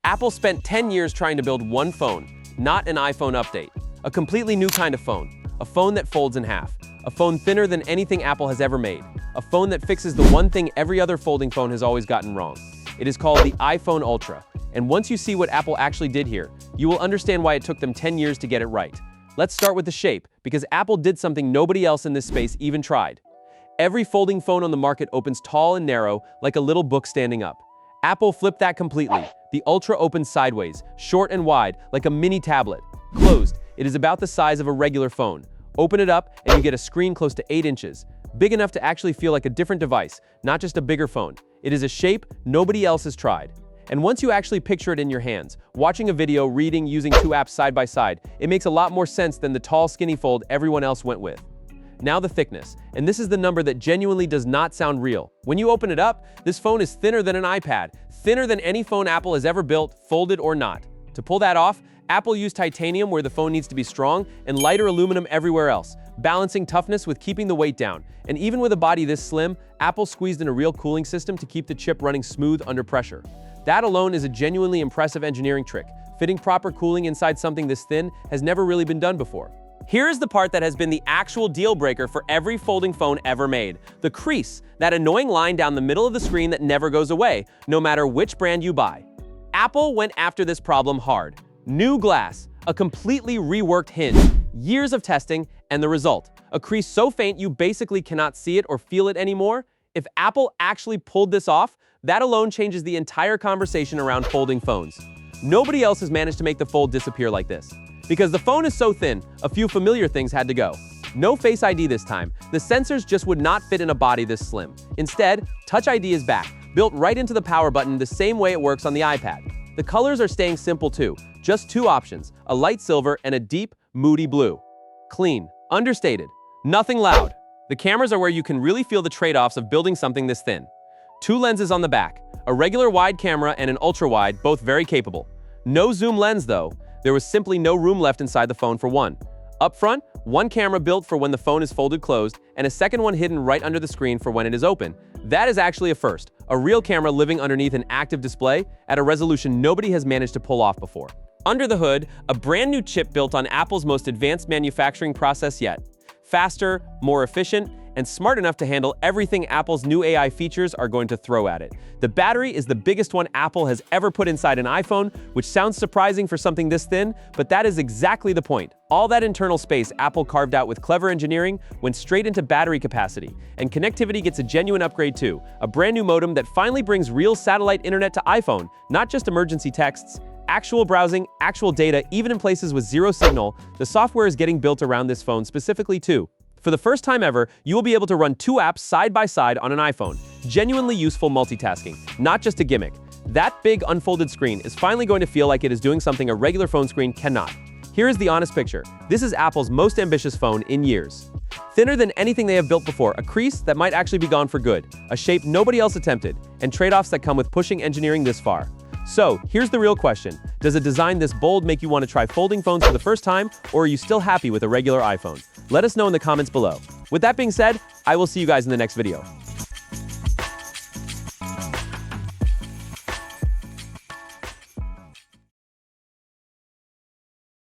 Apple spent 10 years trying to build one phone, not an iPhone update. A completely new kind of phone. A phone that folds in half. A phone thinner than anything Apple has ever made. A phone that fixes the one thing every other folding phone has always gotten wrong. It is called the iPhone Ultra. And once you see what Apple actually did here, you will understand why it took them 10 years to get it right. Let's start with the shape, because Apple did something nobody else in this space even tried. Every folding phone on the market opens tall and narrow, like a little book standing up. Apple flipped that completely. The Ultra opens sideways, short and wide, like a mini tablet. Closed, it is about the size of a regular phone. Open it up, and you get a screen close to 8 inches. Big enough to actually feel like a different device, not just a bigger phone. It is a shape nobody else has tried. And once you actually picture it in your hands, watching a video, reading, using two apps side by side, it makes a lot more sense than the tall, skinny fold everyone else went with. Now the thickness, and this is the number that genuinely does not sound real. When you open it up, this phone is thinner than an iPad, thinner than any phone Apple has ever built, folded or not. To pull that off, Apple used titanium where the phone needs to be strong and lighter aluminum everywhere else, balancing toughness with keeping the weight down. And even with a body this slim, Apple squeezed in a real cooling system to keep the chip running smooth under pressure. That alone is a genuinely impressive engineering trick. Fitting proper cooling inside something this thin has never really been done before. Here is the part that has been the actual deal breaker for every folding phone ever made. The crease, that annoying line down the middle of the screen that never goes away, no matter which brand you buy. Apple went after this problem hard. New glass, a completely reworked hinge, years of testing, and the result, a crease so faint you basically cannot see it or feel it anymore. If Apple actually pulled this off, that alone changes the entire conversation around folding phones. Nobody else has managed to make the fold disappear like this. Because the phone is so thin, a few familiar things had to go. No Face ID this time. The sensors just would not fit in a body this slim. Instead, Touch ID is back, built right into the power button the same way it works on the iPad. The colors are staying simple too. Just two options, a light silver and a deep, moody blue. Clean, understated, nothing loud. The cameras are where you can really feel the trade-offs of building something this thin. Two lenses on the back, a regular wide camera and an ultra-wide, both very capable. No zoom lens though. There was simply no room left inside the phone for one. Up front, one camera built for when the phone is folded closed, and a second one hidden right under the screen for when it is open. That is actually a first, a real camera living underneath an active display at a resolution nobody has managed to pull off before. Under the hood, a brand new chip built on Apple's most advanced manufacturing process yet. Faster, more efficient, and smart enough to handle everything Apple's new AI features are going to throw at it. The battery is the biggest one Apple has ever put inside an iPhone, which sounds surprising for something this thin, but that is exactly the point. All that internal space Apple carved out with clever engineering went straight into battery capacity, and connectivity gets a genuine upgrade too, a brand new modem that finally brings real satellite internet to iPhone, not just emergency texts. Actual browsing, actual data, even in places with zero signal. The software is getting built around this phone specifically too. For the first time ever, you will be able to run two apps side by side on an iPhone. Genuinely useful multitasking, not just a gimmick. That big unfolded screen is finally going to feel like it is doing something a regular phone screen cannot. Here is the honest picture. This is Apple's most ambitious phone in years. Thinner than anything they have built before, a crease that might actually be gone for good, a shape nobody else attempted, and trade-offs that come with pushing engineering this far. So, here's the real question. Does a design this bold make you want to try folding phones for the first time, or are you still happy with a regular iPhone? Let us know in the comments below. With that being said, I will see you guys in the next video.